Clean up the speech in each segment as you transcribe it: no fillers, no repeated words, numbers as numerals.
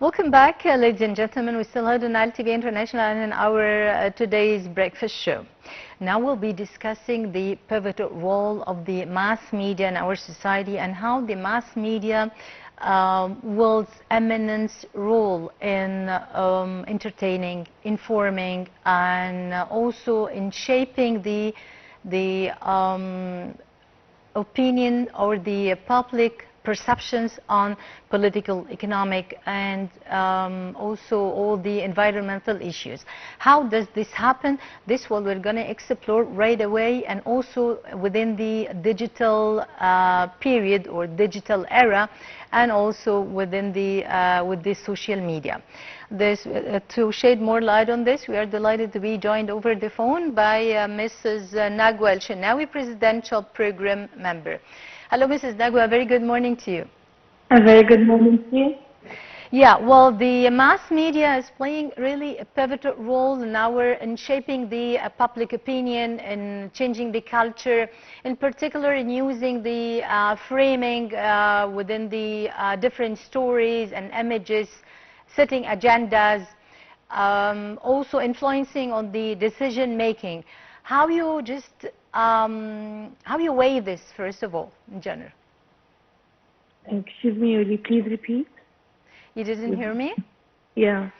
Welcome back, ladies and gentlemen. We still heard on LTV International and in our today's breakfast show. Now we'll be discussing the pivotal role of the mass media in our society and how the mass media will eminent role in entertaining, informing, and also in shaping the opinion or the public perceptions on political, economic, and also all the environmental issues. How does this happen? This what we're going to explore right away, and also within the digital period or digital era, and also within the with the social media. To shed more light on this, we are delighted to be joined over the phone by Mrs. Nagwa, Shinawy, Presidential Program Member. Hello, Mrs. Nagwa. A very good morning to you. A very good morning to you. Yeah, well, the mass media is playing really a pivotal role in shaping the public opinion and changing the culture, in particular in using the framing within the different stories and images, setting agendas, also influencing on the decision making. How you weigh this, first of all, in general? Excuse me, will you please repeat? You didn't hear me? Yeah.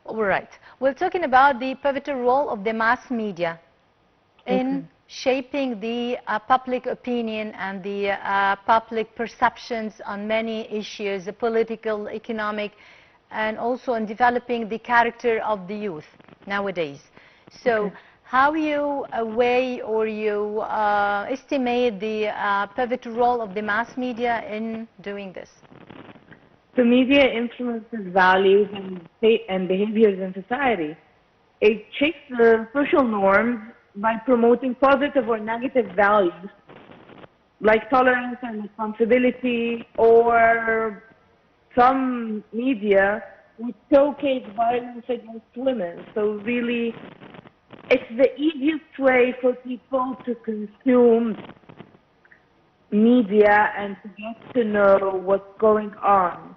All right. We're talking about the pivotal role of the mass media in shaping the public opinion and the public perceptions on many issues, the political, economic, and also in developing the character of the youth nowadays. So how you weigh or you estimate the pivotal role of the mass media in doing this? The media influences values and behaviors in society. It shapes the social norms by promoting positive or negative values like tolerance and responsibility, or some media would showcase violence against women. So really, it's the easiest way for people to consume media and to get to know what's going on.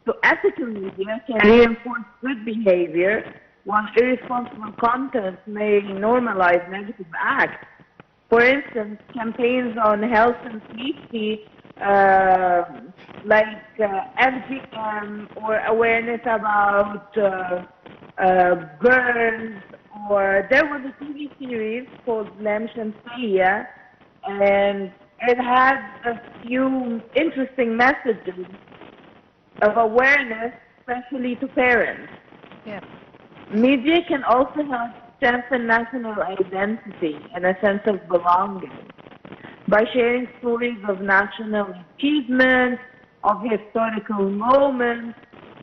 So ethical media can reinforce good behavior, while irresponsible content may normalize negative acts. For instance, campaigns on health and safety like FGM, or awareness about girls, or there was a TV series called Lam Shamsiya, and it had a few interesting messages of awareness, especially to parents. Yeah. Media can also help strengthen national identity and a sense of belonging by sharing stories of national achievements, of historical moments,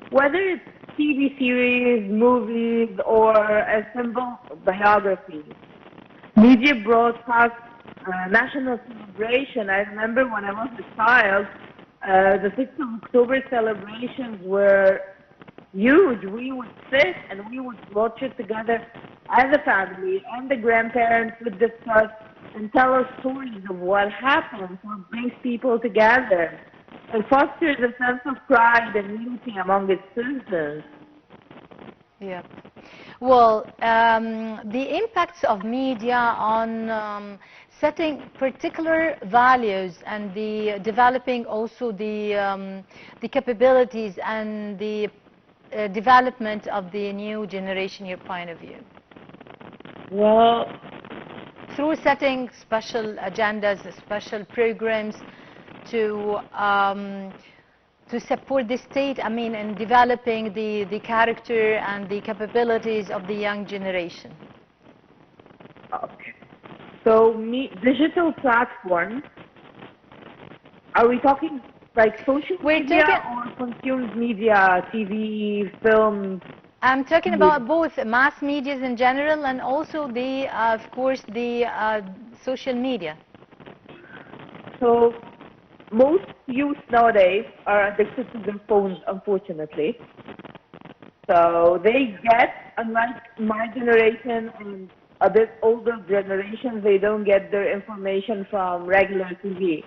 whether it's TV series, movies, or a simple biography. Media broadcasts national celebration. I remember when I was a child, the 6th of October celebrations were huge. We would sit and we would watch it together as a family, and the grandparents would discuss and tell us stories of what happened, what brings people together. It fosters a sense of pride and unity among its citizens. Yeah. Well, the impacts of media on setting particular values and the developing also the capabilities and the development of the new generation, your point of view? Well, through setting special agendas, special programs to support the state, I mean, in developing the character and the capabilities of the young generation. Okay. So, digital platforms, are we talking like social media or consumed media, TV, film? I'm talking about both mass media in general and also the, of course, the social media. So, most youth nowadays are addicted to their phones, unfortunately. So they get, unlike my generation and a bit older generations, they don't get their information from regular TV.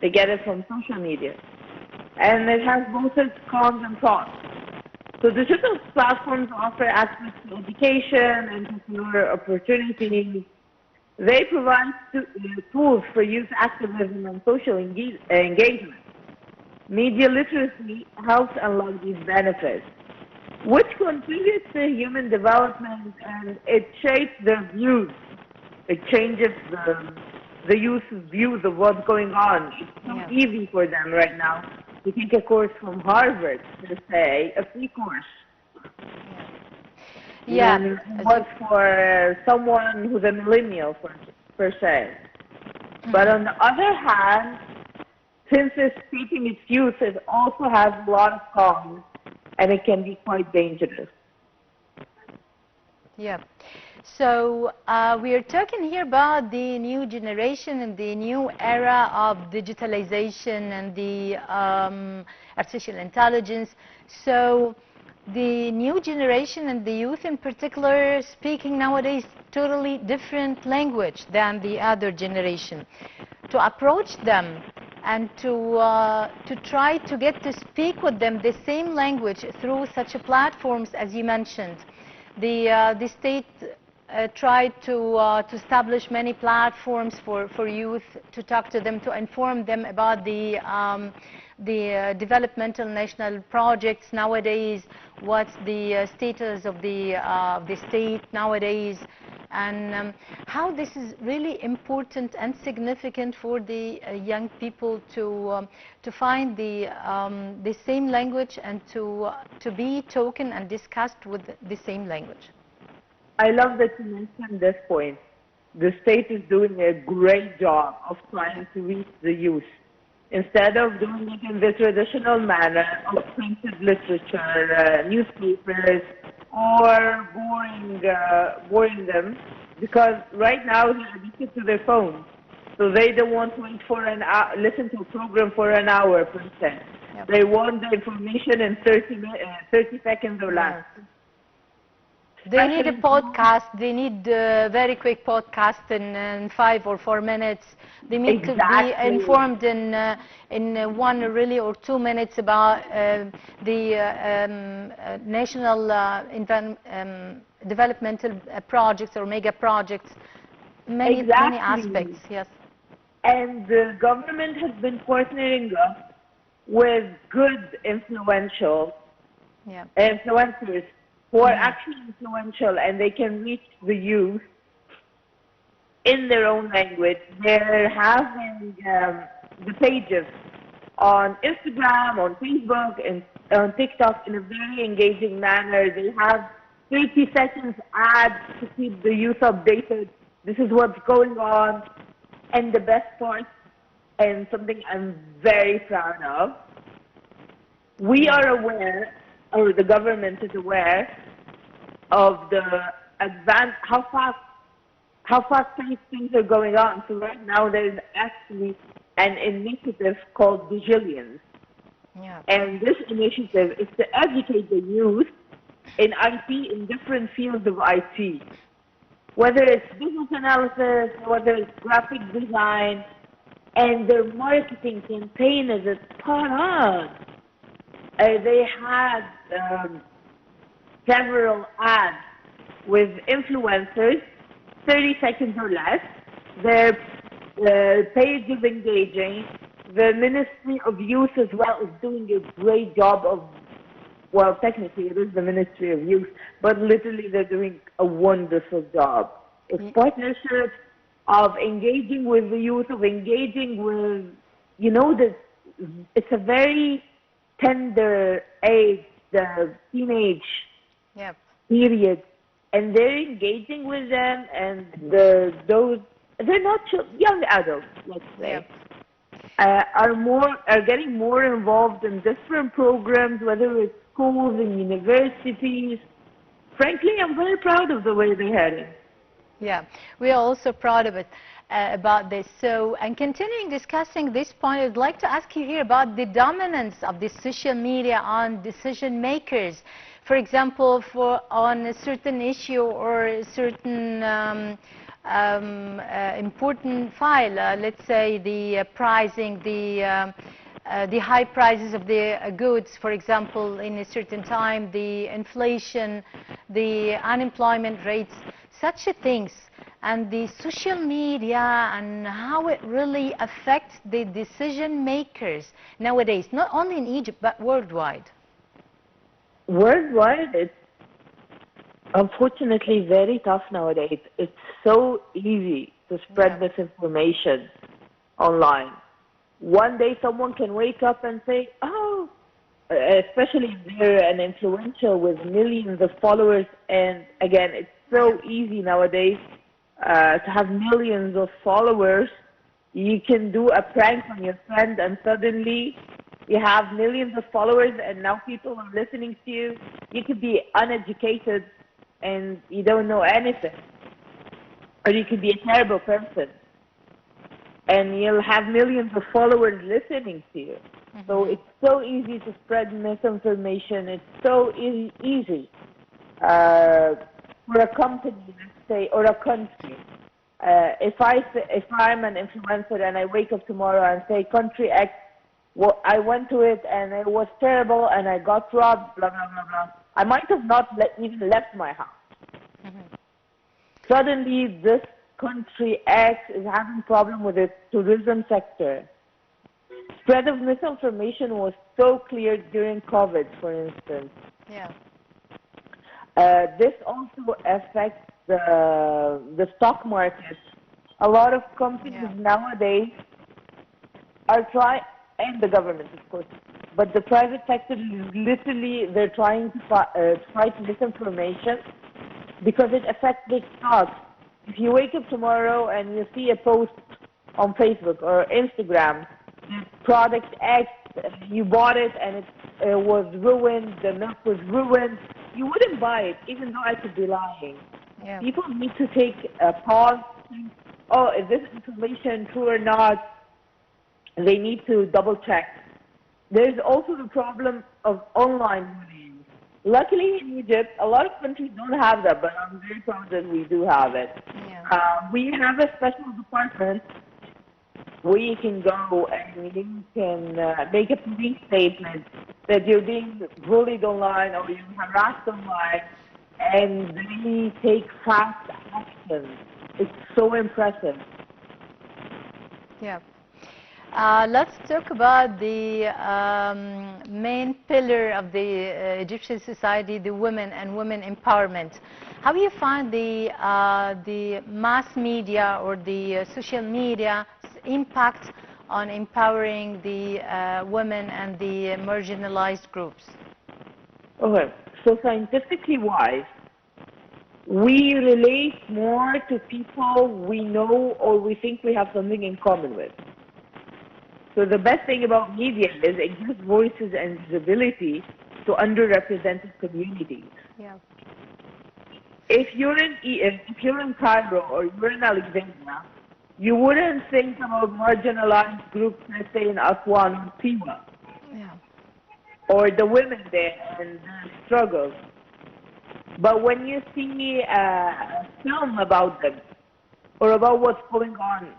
They get it from social media. And it has both its cons and pros. So digital platforms offer access to education and consumer opportunities. They provide tools for youth activism and social engagement. Media literacy helps unlock these benefits, which contributes to human development, and it shapes their views. It changes the youth's views of what's going on. It's so easy for them right now to take a course from Harvard, per se, a free course. Yeah. And what's for someone who's a millennial, per se. But on the other hand, since it's teaching its youth, it also has a lot of cons, and it can be quite dangerous. Yeah. So we are talking here about the new generation and the new era of digitalization and the artificial intelligence. So the new generation and the youth in particular speaking nowadays totally different language than the other generation. To approach them and to try to get to speak with them the same language through such platforms as you mentioned. The state tried to establish many platforms for youth to talk to them, to inform them about the developmental national projects nowadays, what's the status of the state nowadays, and how this is really important and significant for the young people to find the same language and to be talking and discussed with the same language. I love that you mentioned this point. The state is doing a great job of trying to reach the youth. Instead of doing it in the traditional manner of printed literature, newspapers, or boring them, because right now they're addicted to their phones. So they don't want to wait for an hour, listen to a program for an hour, per se. Yep. They want the information in 30 seconds or less. They need a podcast. They need a very quick podcast in 5 or 4 minutes. They need to be informed in 1 really or 2 minutes about the national developmental projects or mega projects. Many aspects. Yes. And the government has been partnering up with good influencers who are actually influential, and they can reach the youth in their own language. They're having the pages on Instagram, on Facebook, and on TikTok in a very engaging manner. They have 30 seconds ads to keep the youth updated. This is what's going on. And the best part, and something I'm very proud of, we are aware, or the government is aware, of the how fast-paced things are going on. So right now there's actually an initiative called Vigilians. Yeah. And this initiative is to educate the youth in IT, in different fields of IT. Whether it's business analysis, whether it's graphic design, and their marketing campaign is a spot on. They had several ads with influencers, 30 seconds or less. Their page is engaging. The Ministry of Youth as well is doing a great job of, well, technically it is the Ministry of Youth, but literally they're doing a wonderful job. It's partnerships of engaging with the youth, of engaging with, it's a very tender age, the teenage period, and they're engaging with them, and they're not young adults, let's say, are getting more involved in different programs, whether it's schools and universities. Frankly, I'm very proud of the way they're heading. Yeah, we are also proud of it, about this. So, and continuing discussing this point, I'd like to ask you here about the dominance of the social media on decision makers. For example, on a certain issue or a certain important file, let's say the pricing, the the high prices of the goods, for example, in a certain time, the inflation, the unemployment rates, such things, and the social media and how it really affects the decision makers nowadays, not only in Egypt but worldwide. Worldwide, it's unfortunately very tough nowadays. It's so easy to spread misinformation online. One day someone can wake up and say, oh, especially if they're an influencer with millions of followers, and again, it's so easy nowadays to have millions of followers. You can do a prank on your friend and suddenly you have millions of followers and now people are listening to you. You could be uneducated and you don't know anything. Or you could be a terrible person and you'll have millions of followers listening to you. So it's so easy to spread misinformation. It's so easy for a company, let's say, or a country. If I'm an influencer and I wake up tomorrow and say country X, well, I went to it and it was terrible and I got robbed, blah blah blah blah. I might have not even left my house. Suddenly, this country X is having problem with its tourism sector. Spread of misinformation was so clear during COVID, for instance. Yeah. This also affects the stock market. A lot of companies nowadays are trying, and the government, of course, but the private sector is literally, they're trying to fight misinformation because it affects big stocks. If you wake up tomorrow and you see a post on Facebook or Instagram, product X, you bought it and it was ruined, the milk was ruined, you wouldn't buy it, even though I could be lying. Yeah. People need to take a pause, think, oh, is this information true or not? They need to double check. There's also the problem of online bullying. Luckily in Egypt, a lot of countries don't have that, but I'm very proud that we do have it. Yeah. We have a special department where you can go and you can make a police statement that you're being bullied online or you're harassed online, and they take fast action. It's so impressive. Yeah. Let's talk about the main pillar of the Egyptian society, the women and women empowerment. How do you find the mass media or the social media impact on empowering the women and the marginalized groups? Okay, so scientifically wise, we relate more to people we know or we think we have something in common with. So the best thing about media is it gives voices and visibility to underrepresented communities. Yeah. If you're in Cairo or you're in Alexandria, you wouldn't think about marginalized groups, let's say in Aswan or Siwa, or the women there and their struggles. But when you see a film about them or about what's going on,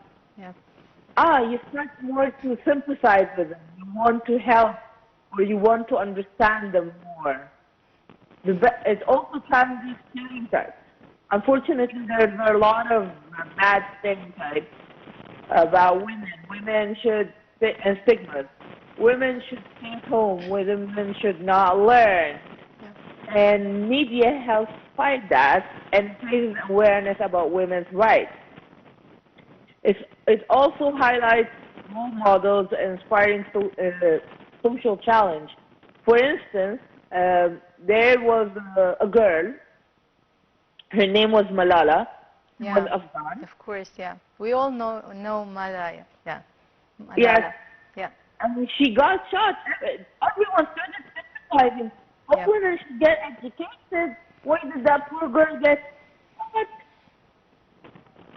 you start more to sympathize with them. You want to help or you want to understand them more. It also challenges stereotypes. Unfortunately, there are a lot of bad stereotypes about women. Women should, and stigmas. Women should stay at home. Women should not learn. And media helps fight that and raises awareness about women's rights. It also highlights role models inspiring social challenge. For instance, there was a girl, her name was Malala, she was Afghan. Of course, yeah. We all know Malala, Malala. Yes. Yeah. And she got shot. Everyone started sympathizing. How women should get educated? Why did that poor girl get shot?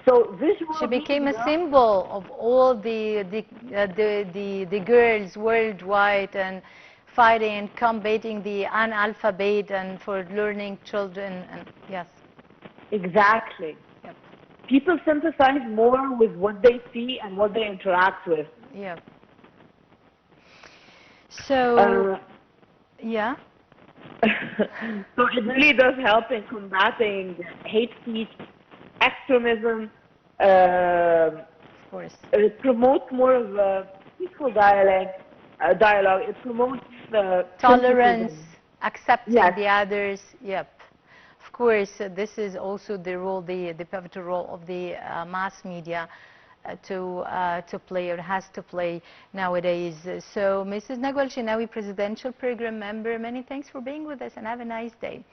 So she became a symbol of all the girls worldwide and fighting and combating the analphabet and for learning children. And yes. Exactly. Yep. People sympathize more with what they see and what they interact with. Yeah. So, yeah. So it really does help in combating hate speech, extremism. Of course. It promotes more of a peaceful dialogue. It promotes Tolerance, criticism. accepting Yes. the others. Yep. Of course, this is also the role, the pivotal role of the mass media to play, or has to play nowadays. So, Mrs. Nagwa Shinawy, Presidential Program Member, many thanks for being with us and have a nice day.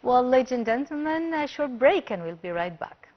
Well, ladies and gentlemen, a short break and we'll be right back.